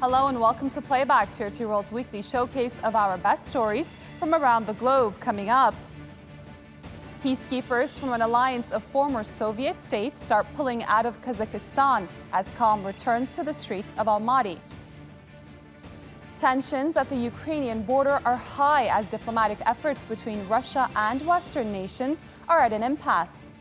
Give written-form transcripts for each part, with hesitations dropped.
Hello and welcome to Playback, Tier 2 World's weekly showcase of our best stories from around the globe. Coming up, peacekeepers from an alliance of former Soviet states start pulling out of Kazakhstan as calm returns to the streets of Almaty. Tensions at the Ukrainian border are high as diplomatic efforts between Russia and Western nations are at an impasse.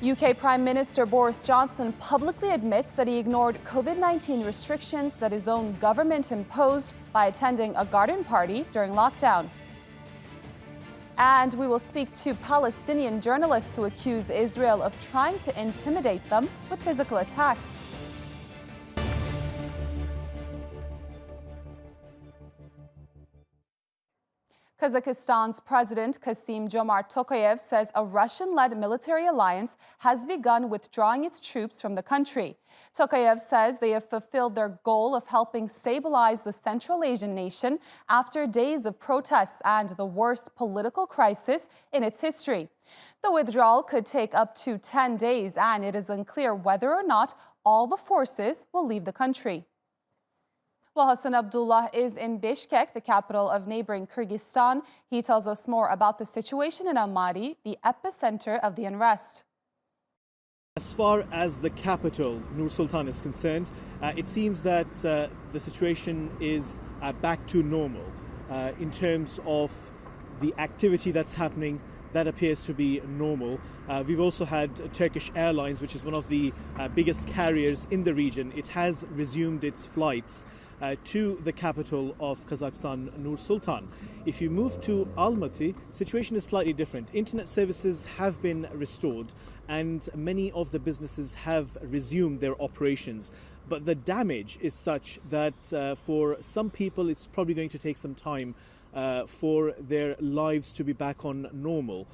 UK Prime Minister Boris Johnson publicly admits that he ignored COVID-19 restrictions that his own government imposed by attending a garden party during lockdown. And we will speak to Palestinian journalists who accuse Israel of trying to intimidate them with physical attacks. Kazakhstan's President Kassym-Jomart Tokayev says a Russian-led military alliance has begun withdrawing its troops from the country. Tokayev says they have fulfilled their goal of helping stabilize the Central Asian nation after days of protests and the worst political crisis in its history. The withdrawal could take up to 10 days, and it is unclear whether or not all the forces will leave the country. Well, Hassan Abdullah is in Bishkek, the capital of neighboring Kyrgyzstan. He tells us more about the situation in Almaty, the epicenter of the unrest. As far as the capital, Nur Sultan, is concerned, it seems that the situation is back to normal in terms of the activity that's happening. That appears to be normal. We've also had Turkish Airlines, which is one of the biggest carriers in the region. It has resumed its flights to the capital of Kazakhstan, Nur Sultan. If you move to Almaty, the situation is slightly different. Internet services have been restored and many of the businesses have resumed their operations. But the damage is such that for some people it's probably going to take some time for their lives to be back on normal.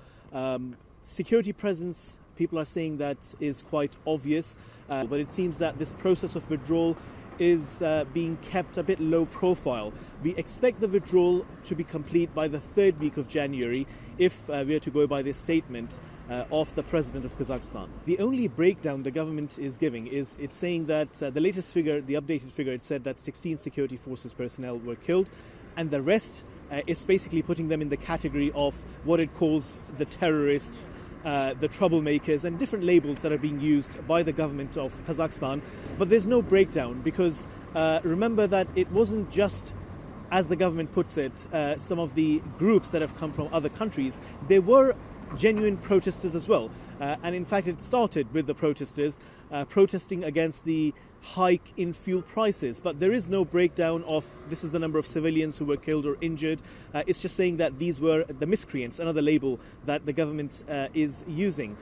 Security presence, people are saying, that is quite obvious, but it seems that this process of withdrawal is being kept a bit low profile. We expect the withdrawal to be complete by the third week of January if we are to go by this statement of the president of Kazakhstan. The only breakdown the government is giving is it's saying that the latest figure, the updated figure, it said that 16 security forces personnel were killed, and the rest is basically putting them in the category of what it calls the terrorists, the troublemakers, and different labels that are being used by the government of Kazakhstan. But there's no breakdown because remember that it wasn't just, as the government puts it, some of the groups that have come from other countries. There were genuine protesters as well. And in fact, it started with the protesters protesting against the hike in fuel prices. But there is no breakdown of this is the number of civilians who were killed or injured. It's just saying that these were the miscreants, another label that the government is using.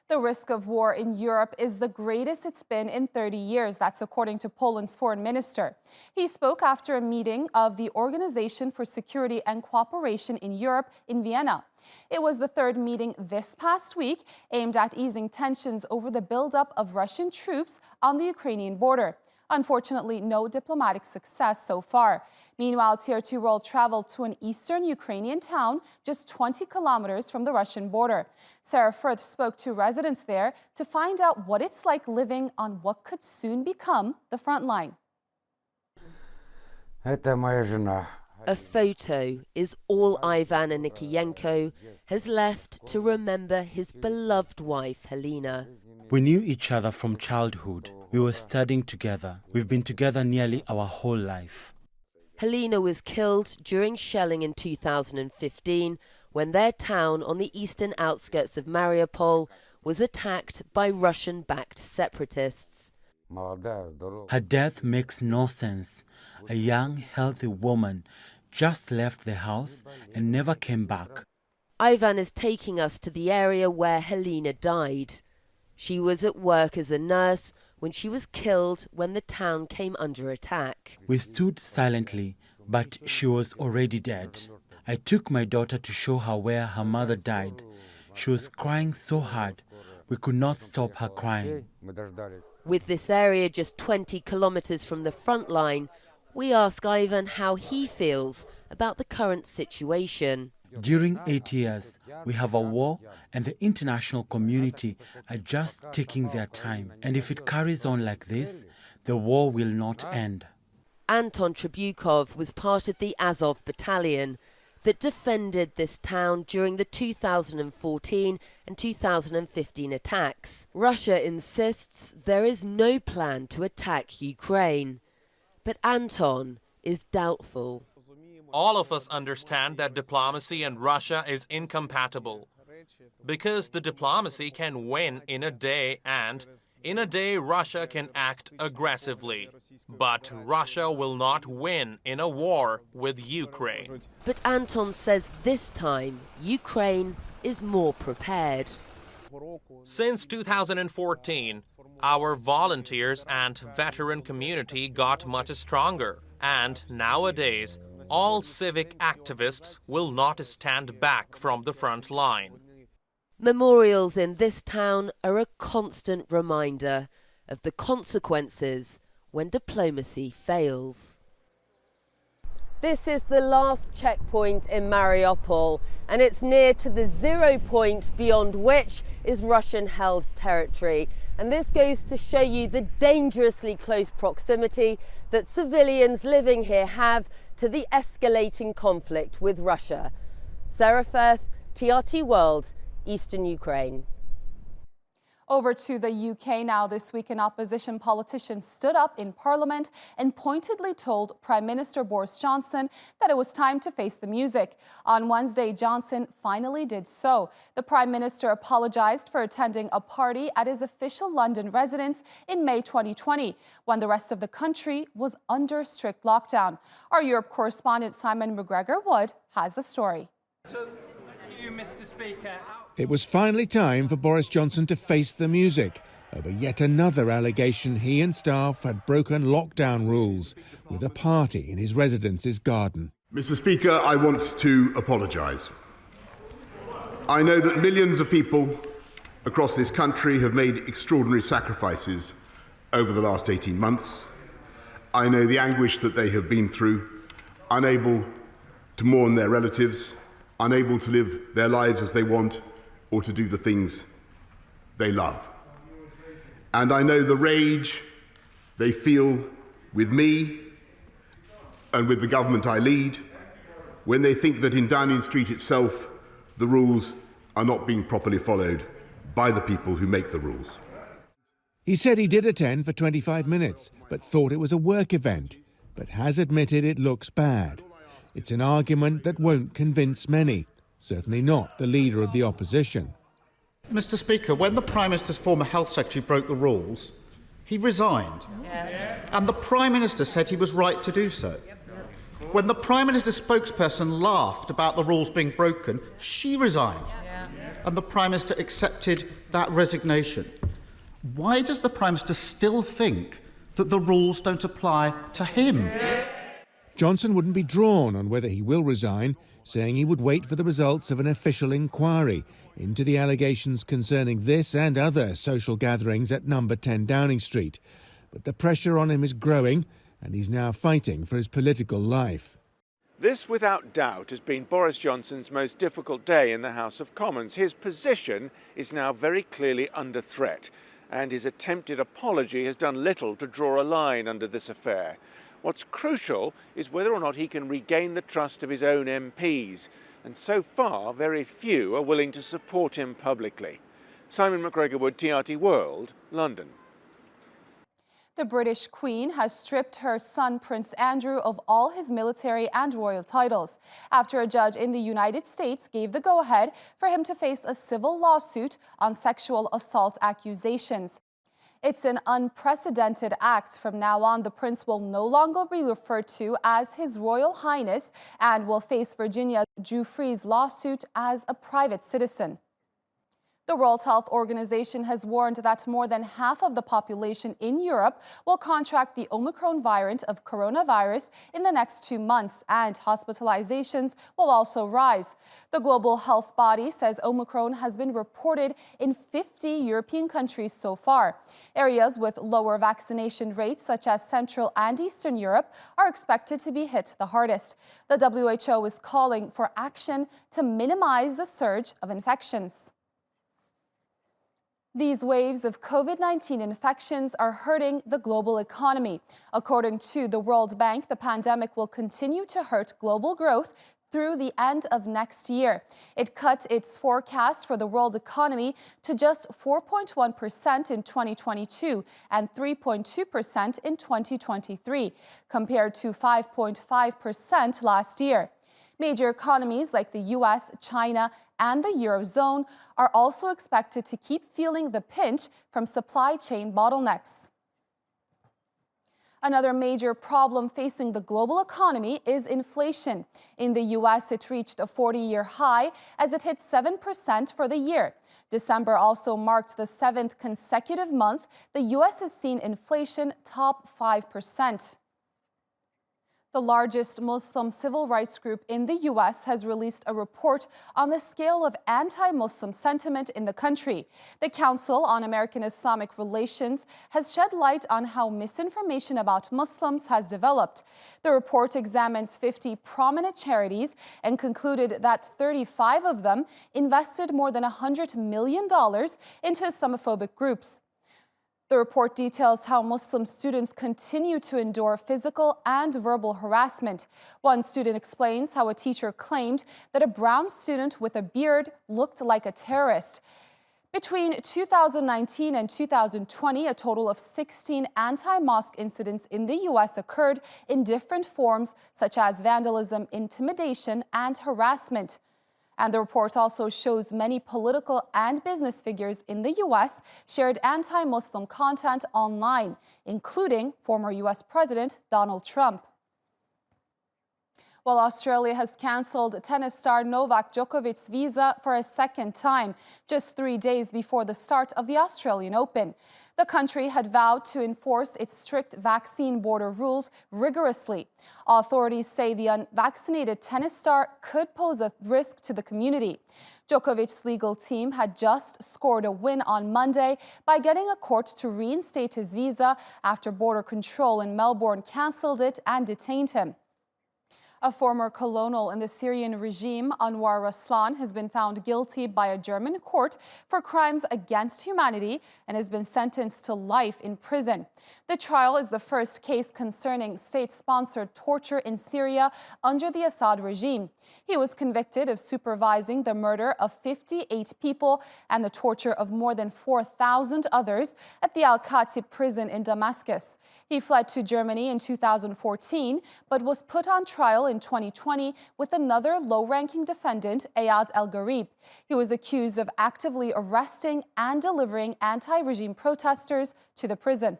The risk of war in Europe is the greatest it's been in 30 years. That's according to Poland's foreign minister. He spoke after a meeting of the Organization for Security and Cooperation in Europe in Vienna. It was the third meeting this past week aimed at easing tensions over the buildup of Russian troops on the Ukrainian border. Unfortunately, no diplomatic success so far. Meanwhile, Tier 2 World traveled to an eastern Ukrainian town just 20 kilometers from the Russian border. Sarah Firth spoke to residents there to find out what it's like living on what could soon become the front line. A photo is all Ivan Anikiyenko has left to remember his beloved wife, Helena. We knew each other from childhood. We were studying together. We've been together nearly our whole life. Helena was killed during shelling in 2015 when their town on the eastern outskirts of Mariupol was attacked by Russian-backed separatists. Her death makes no sense. A young, healthy woman just left the house and never came back. Ivan is taking us to the area where Helena died. She was at work as a nurse when she was killed when the town came under attack. We stood silently, but she was already dead. I took my daughter to show her where her mother died. She was crying so hard, we could not stop her crying. With this area just 20 kilometers from the front line, we ask Ivan how he feels about the current situation. During 8 years, we have a war and the international community are just taking their time. And if it carries on like this, the war will not end. Anton Tribukov was part of the Azov battalion that defended this town during the 2014 and 2015 attacks. Russia insists there is no plan to attack Ukraine. But Anton is doubtful. All of us understand that diplomacy and Russia is incompatible, because the diplomacy can win in a day, and in a day Russia can act aggressively. But Russia will not win in a war with Ukraine. But Anton says this time Ukraine is more prepared. Since 2014, our volunteers and veteran community got much stronger, and nowadays all civic activists will not stand back from the front line. Memorials in this town are a constant reminder of the consequences when diplomacy fails. This is the last checkpoint in Mariupol, and it's near to the 0 point beyond which is Russian-held territory. And this goes to show you the dangerously close proximity that civilians living here have to the escalating conflict with Russia. Sarah Firth, TRT World, Eastern Ukraine. Over to the UK now. This week, an opposition politician stood up in Parliament and pointedly told Prime Minister Boris Johnson that it was time to face the music. On Wednesday, Johnson finally did so. The Prime Minister apologized for attending a party at his official London residence in May 2020, when the rest of the country was under strict lockdown. Our Europe correspondent Simon McGregor-Wood has the story. Mr. Speaker. It was finally time for Boris Johnson to face the music over yet another allegation he and staff had broken lockdown rules with a party in his residence's garden. Mr. Speaker, I want to apologise. I know that millions of people across this country have made extraordinary sacrifices over the last 18 months. I know the anguish that they have been through, unable to mourn their relatives, unable to live their lives as they want or to do the things they love. And I know the rage they feel with me and with the government I lead when they think that in Downing Street itself the rules are not being properly followed by the people who make the rules. He said he did attend for 25 minutes, but thought it was a work event, but has admitted it looks bad. It's an argument that won't convince many, certainly not the leader of the opposition. Mr. Speaker, when the Prime Minister's former Health Secretary broke the rules, he resigned. Yes. And the Prime Minister said he was right to do so. When the Prime Minister's spokesperson laughed about the rules being broken, she resigned. And the Prime Minister accepted that resignation. Why does the Prime Minister still think that the rules don't apply to him? Johnson wouldn't be drawn on whether he will resign, saying he would wait for the results of an official inquiry into the allegations concerning this and other social gatherings at number 10 Downing Street. But the pressure on him is growing, and he's now fighting for his political life. This, without doubt, has been Boris Johnson's most difficult day in the House of Commons. His position is now very clearly under threat, and his attempted apology has done little to draw a line under this affair. What's crucial is whether or not he can regain the trust of his own MPs, and so far very few are willing to support him publicly. Simon McGregor-Wood, TRT World, London. The British Queen has stripped her son Prince Andrew of all his military and royal titles after a judge in the United States gave the go-ahead for him to face a civil lawsuit on sexual assault accusations. It's an unprecedented act. From now on, the prince will no longer be referred to as His Royal Highness and will face Virginia Giuffre's lawsuit as a private citizen. The World Health Organization has warned that more than half of the population in Europe will contract the Omicron variant of coronavirus in the next 2 months, and hospitalizations will also rise. The global health body says Omicron has been reported in 50 European countries so far. Areas with lower vaccination rates, such as Central and Eastern Europe, are expected to be hit the hardest. The WHO is calling for action to minimize the surge of infections. These waves of COVID-19 infections are hurting the global economy. According to the World Bank, the pandemic will continue to hurt global growth through the end of next year. It cut its forecast for the world economy to just 4.1% in 2022 and 3.2% in 2023, compared to 5.5% last year. Major economies like the US, China, and the Eurozone are also expected to keep feeling the pinch from supply chain bottlenecks. Another major problem facing the global economy is inflation. In the US, it reached a 40-year high as it hit 7% for the year. December also marked the 7th consecutive month the US has seen inflation top 5%. The largest Muslim civil rights group in the U.S. has released a report on the scale of anti-Muslim sentiment in the country. The Council on American Islamic Relations has shed light on how misinformation about Muslims has developed. The report examines 50 prominent charities and concluded that 35 of them invested more than $100 million into Islamophobic groups. The report details how Muslim students continue to endure physical and verbal harassment. One student explains how a teacher claimed that a brown student with a beard looked like a terrorist. Between 2019 and 2020, a total of 16 anti-mosque incidents in the U.S. occurred in different forms, such as vandalism, intimidation, and harassment. And the report also shows many political and business figures in the U.S. shared anti-Muslim content online, including former U.S. President Donald Trump. Well, Australia has cancelled tennis star Novak Djokovic's visa for a second time, just 3 days before the start of the Australian Open. The country had vowed to enforce its strict vaccine border rules rigorously. Authorities say the unvaccinated tennis star could pose a risk to the community. Djokovic's legal team had just scored a win on Monday by getting a court to reinstate his visa after border control in Melbourne cancelled it and detained him. A former colonel in the Syrian regime, Anwar Raslan, has been found guilty by a German court for crimes against humanity and has been sentenced to life in prison. The trial is the first case concerning state-sponsored torture in Syria under the Assad regime. He was convicted of supervising the murder of 58 people and the torture of more than 4,000 others at the Almaty prison in Damascus. He fled to Germany in 2014, but was put on trial in 2020 with another low-ranking defendant, Ayad El-Gharib. He was accused of actively arresting and delivering anti-regime protesters to the prison.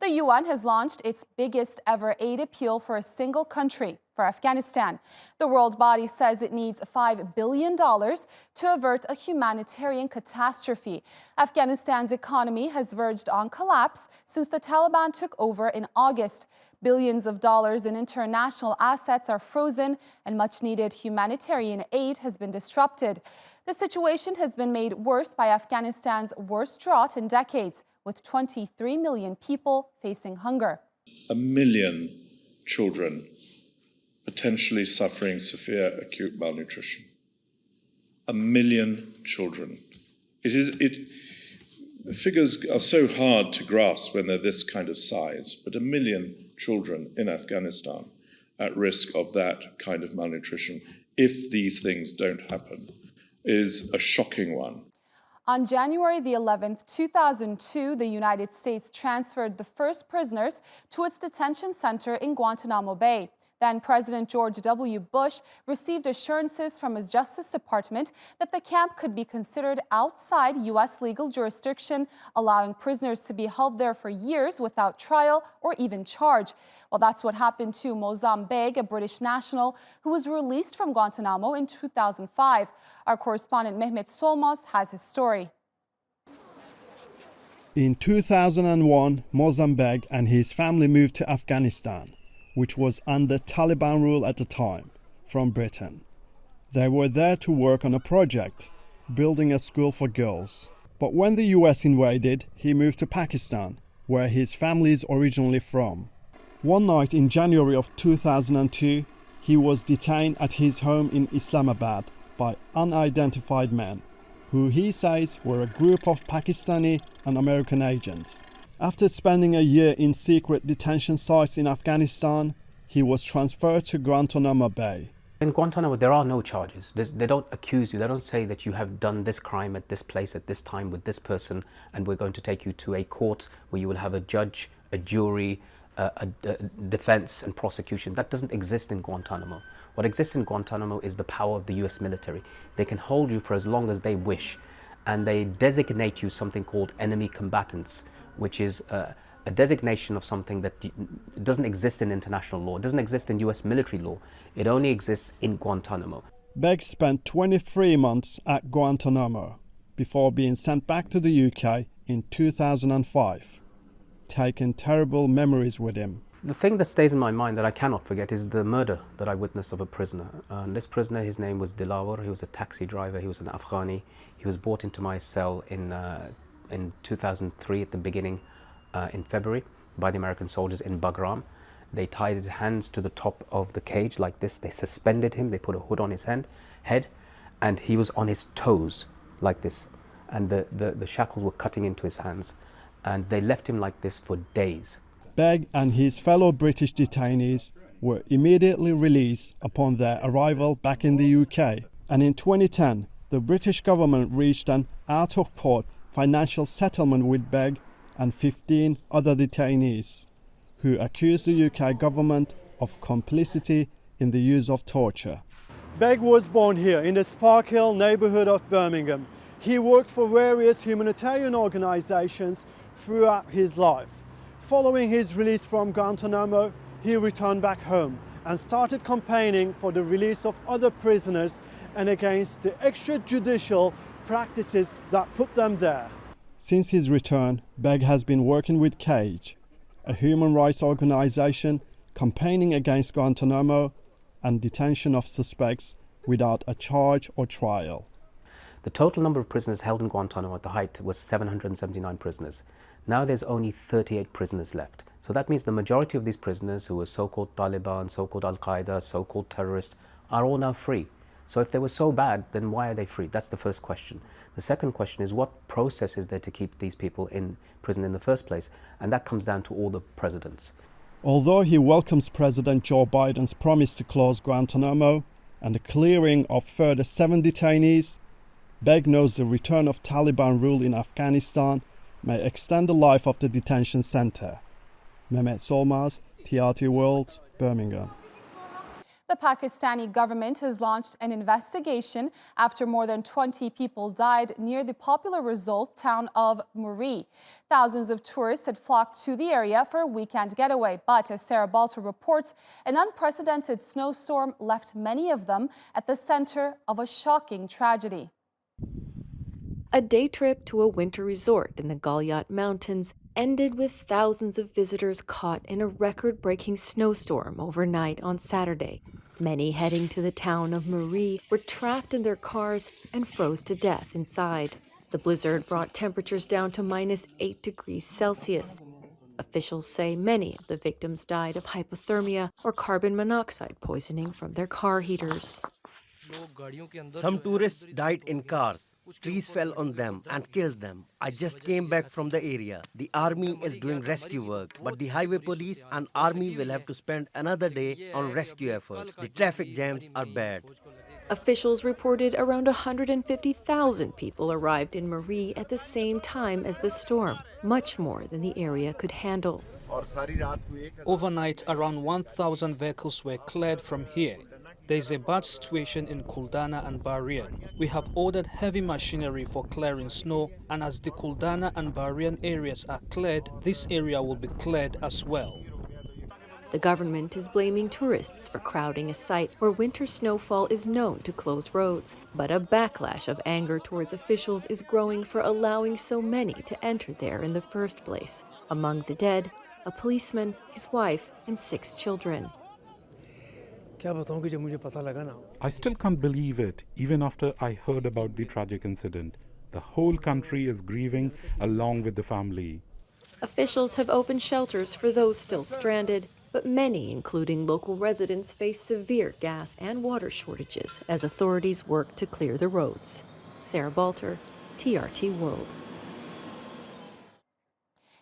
The UN has launched its biggest ever aid appeal for a single country, for Afghanistan. The world body says it needs $5 billion to avert a humanitarian catastrophe. Afghanistan's economy has verged on collapse since the Taliban took over in August. Billions of dollars in international assets are frozen, and much-needed humanitarian aid has been disrupted. The situation has been made worse by Afghanistan's worst drought in decades, with 23 million people facing hunger. 1 million children potentially suffering severe acute malnutrition. 1 million children. The figures are so hard to grasp when they're this kind of size, but 1 million children in Afghanistan at risk of that kind of malnutrition, if these things don't happen, is a shocking one. On January the 11th, 2002, the United States transferred the first prisoners to its detention center in Guantanamo Bay. Then President George W. Bush received assurances from his Justice Department that the camp could be considered outside U.S. legal jurisdiction, allowing prisoners to be held there for years without trial or even charge. Well, that's what happened to Mozambique, a British national who was released from Guantanamo in 2005. Our correspondent Mehmet Solmaz has his story. In 2001, Mozambique and his family moved to Afghanistan, which was under Taliban rule at the time, from Britain. They were there to work on a project, building a school for girls. But when the US invaded, he moved to Pakistan, where his family is originally from. One night in January of 2002, he was detained at his home in Islamabad by unidentified men, who he says were a group of Pakistani and American agents. After spending a year in secret detention sites in Afghanistan, he was transferred to Guantanamo Bay. In Guantanamo, there are no charges. They don't accuse you. They don't say that you have done this crime at this place at this time with this person, and we're going to take you to a court where you will have a judge, a jury, a defense and prosecution. That doesn't exist in Guantanamo. What exists in Guantanamo is the power of the US military. They can hold you for as long as they wish, and they designate you something called enemy combatants, which is a designation of something that doesn't exist in international law. It doesn't exist in US military law. It only exists in Guantanamo. Begg spent 23 months at Guantanamo before being sent back to the UK in 2005, taking terrible memories with him. The thing that stays in my mind that I cannot forget is the murder that I witnessed of a prisoner. This prisoner, his name was Dilawar. He was a taxi driver. He was an Afghani. He was brought into my cell in 2003 at the beginning, in February, by the American soldiers in Bagram. They tied his hands to the top of the cage like this. They suspended him. They put a hood on his head, and he was on his toes like this. And the shackles were cutting into his hands. And they left him like this for days. Begg and his fellow British detainees were immediately released upon their arrival back in the UK. And in 2010, the British government reached an out-of-court financial settlement with Begg and 15 other detainees, who accused the UK government of complicity in the use of torture. Begg was born here in the Sparkhill neighbourhood of Birmingham. He worked for various humanitarian organisations throughout his life. Following his release from Guantanamo, he returned back home and started campaigning for the release of other prisoners and against the extrajudicial practices that put them there. Since his return, Begg has been working with CAGE, a human rights organisation campaigning against Guantanamo and detention of suspects without a charge or trial. The total number of prisoners held in Guantanamo at the height was 779 prisoners. Now there's only 38 prisoners left. So that means the majority of these prisoners who were so-called Taliban, so-called Al-Qaeda, so-called terrorists are all now free. So if they were so bad, then why are they free? That's the first question. The second question is, what process is there to keep these people in prison in the first place? And that comes down to all the presidents. Although he welcomes President Joe Biden's promise to close Guantanamo and the clearing of further 7 detainees, Begg knows the return of Taliban rule in Afghanistan may extend the life of the detention center. Mehmet Solmaz, TRT World, Birmingham. The Pakistani government has launched an investigation after more than 20 people died near the popular resort town of Muri. Thousands of tourists had flocked to the area for a weekend getaway, but as Sarah Balter reports, an unprecedented snowstorm left many of them at the center of a shocking tragedy. A day trip to a winter resort in the Galyat Mountains ended with thousands of visitors caught in a record-breaking snowstorm overnight on Saturday. Many heading to the town of Muri were trapped in their cars and froze to death inside. The blizzard brought temperatures down to -8 degrees Celsius. Officials say many of the victims died of hypothermia or carbon monoxide poisoning from their car heaters. Some tourists died in cars. Trees fell on them and killed them. I just came back from the area. The army is doing rescue work, but the highway police and army will have to spend another day on rescue efforts. The traffic jams are bad. Officials reported around 150,000 people arrived in Muri at the same time as the storm, much more than the area could handle. Overnight, around 1,000 vehicles were cleared from here. There is a bad situation in Kuldana and Barian. We have ordered heavy machinery for clearing snow, and as the Kuldana and Barian areas are cleared, this area will be cleared as well. The government is blaming tourists for crowding a site where winter snowfall is known to close roads. But a backlash of anger towards officials is growing for allowing so many to enter there in the first place. Among the dead, a policeman, his wife, and 6 children. I still can't believe it, even after I heard about the tragic incident. The whole country is grieving along with the family. Officials have opened shelters for those still stranded, but many, including local residents, face severe gas and water shortages as authorities work to clear the roads. Sarah Balter, TRT World.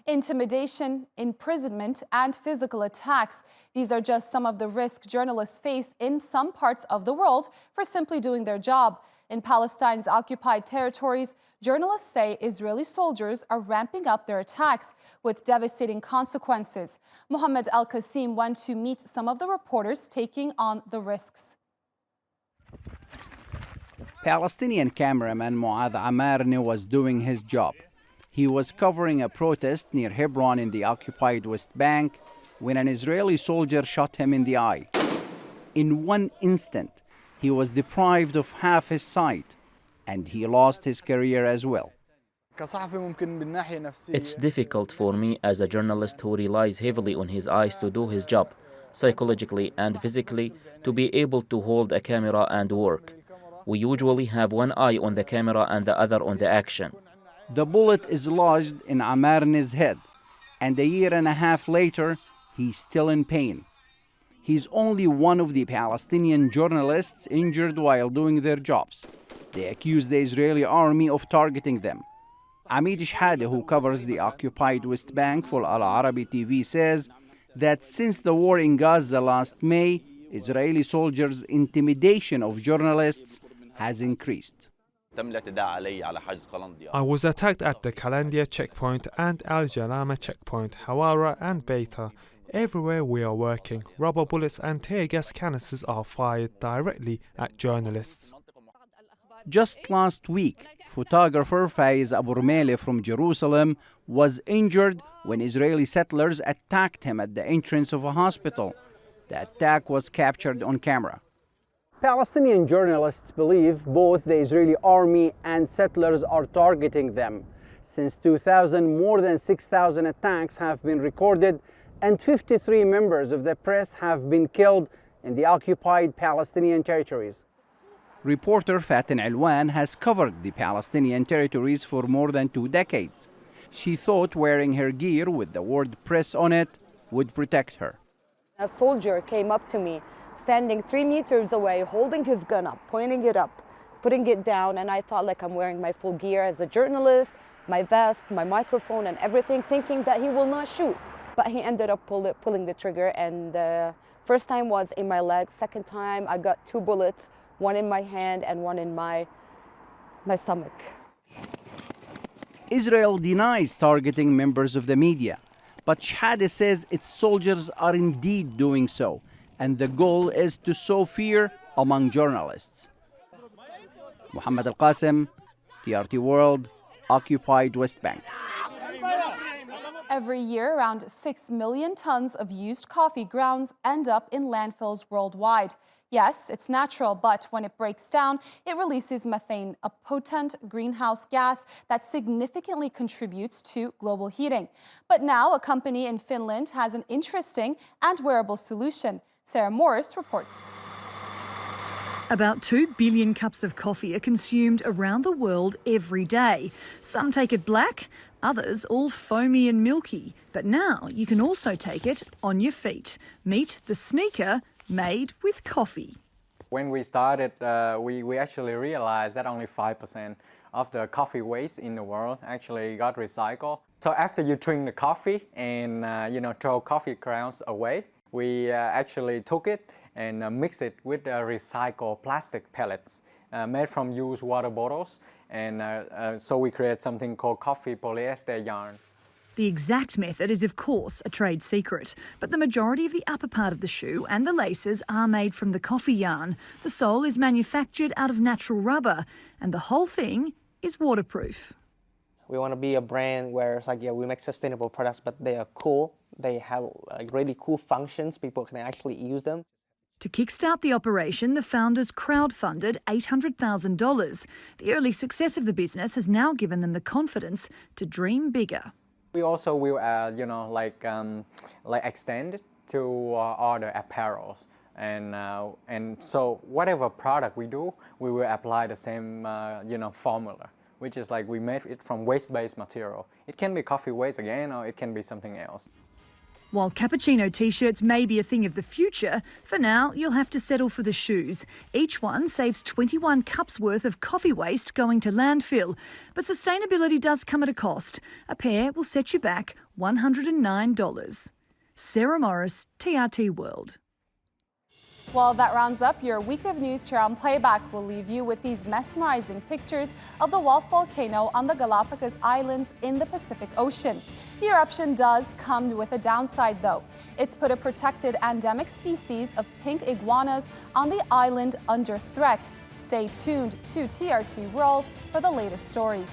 Intimidation, imprisonment, and physical attacks. These are just some of the risks journalists face in some parts of the world for simply doing their job. In Palestine's occupied territories, journalists say Israeli soldiers are ramping up their attacks with devastating consequences. Mohammed Al-Qasim went to meet some of the reporters taking on the risks. Palestinian cameraman Muad Amarni was doing his job. He was covering a protest near Hebron in the occupied West Bank when an Israeli soldier shot him in the eye. In one instant, he was deprived of half his sight, and he lost his career as well. It's difficult for me as a journalist who relies heavily on his eyes to do his job, psychologically and physically, to be able to hold a camera and work. We usually have one eye on the camera and the other on the action. The bullet is lodged in Amarni's head, and a year and a half later, he's still in pain. He's only one of the Palestinian journalists injured while doing their jobs. They accuse the Israeli army of targeting them. Amit Shhade, who covers the occupied West Bank for Al Arabi TV, says that since the war in Gaza last May, Israeli soldiers' intimidation of journalists has increased. I was attacked at the Kalandia checkpoint and Al Jalama checkpoint, Hawara and Beta. Everywhere we are working, rubber bullets and tear gas canisters are fired directly at journalists. Just last week, photographer Faiz Abu Rumele from Jerusalem was injured when Israeli settlers attacked him at the entrance of a hospital. The attack was captured on camera. Palestinian journalists believe both the Israeli army and settlers are targeting them. Since 2000, more than 6,000 attacks have been recorded, and 53 members of the press have been killed in the occupied Palestinian territories. Reporter Fatin Alwan has covered the Palestinian territories for more than 2 decades. She thought wearing her gear with the word press on it would protect her. A soldier came up to me, standing 3 meters away, holding his gun up, pointing it up, putting it down, and I thought like I'm wearing my full gear as a journalist, my vest, my microphone and everything, thinking that he will not shoot. But he ended up pulling the trigger, and first time was in my leg, second time I got 2 bullets, one in my hand and one in my stomach. Israel denies targeting members of the media, but Shhade says its soldiers are indeed doing so, and the goal is to sow fear among journalists. Mohammed Al-Qasim, TRT World, occupied West Bank. Every year, around 6 million tons of used coffee grounds end up in landfills worldwide. Yes, it's natural, but when it breaks down, it releases methane, a potent greenhouse gas that significantly contributes to global heating. But now, a company in Finland has an interesting and wearable solution. Sarah Morris reports. About 2 billion cups of coffee are consumed around the world every day. Some take it black, others all foamy and milky. But now you can also take it on your feet. Meet the sneaker made with coffee. When we started, we actually realized that only 5% of the coffee waste in the world actually got recycled. So after you drink the coffee and throw coffee grounds away, we actually took it and mix it with recycled plastic pellets made from used water bottles, and so we create something called coffee polyester yarn. The exact method is, of course, a trade secret, but the majority of the upper part of the shoe and the laces are made from the coffee yarn. The sole is manufactured out of natural rubber, and the whole thing is waterproof. We want to be a brand where it's like, yeah, we make sustainable products, but they are cool. They have really cool functions. People can actually use them. To kickstart the operation, the founders crowdfunded $800,000. The early success of the business has now given them the confidence to dream bigger. We also will, extend to other apparels, and so whatever product we do, we will apply the same, formula, which is like we made it from waste-based material. It can be coffee waste again, or it can be something else. While cappuccino t-shirts may be a thing of the future, for now you'll have to settle for the shoes. Each one saves 21 cups worth of coffee waste going to landfill. But sustainability does come at a cost. A pair will set you back $109. Sarah Morris, TRT World. Well, that rounds up your week of news here on Playback. We'll leave you with these mesmerizing pictures of the Wolf volcano on the Galapagos Islands in the Pacific Ocean. The eruption does come with a downside, though. It's put a protected endemic species of pink iguanas on the island under threat. Stay tuned to TRT World for the latest stories.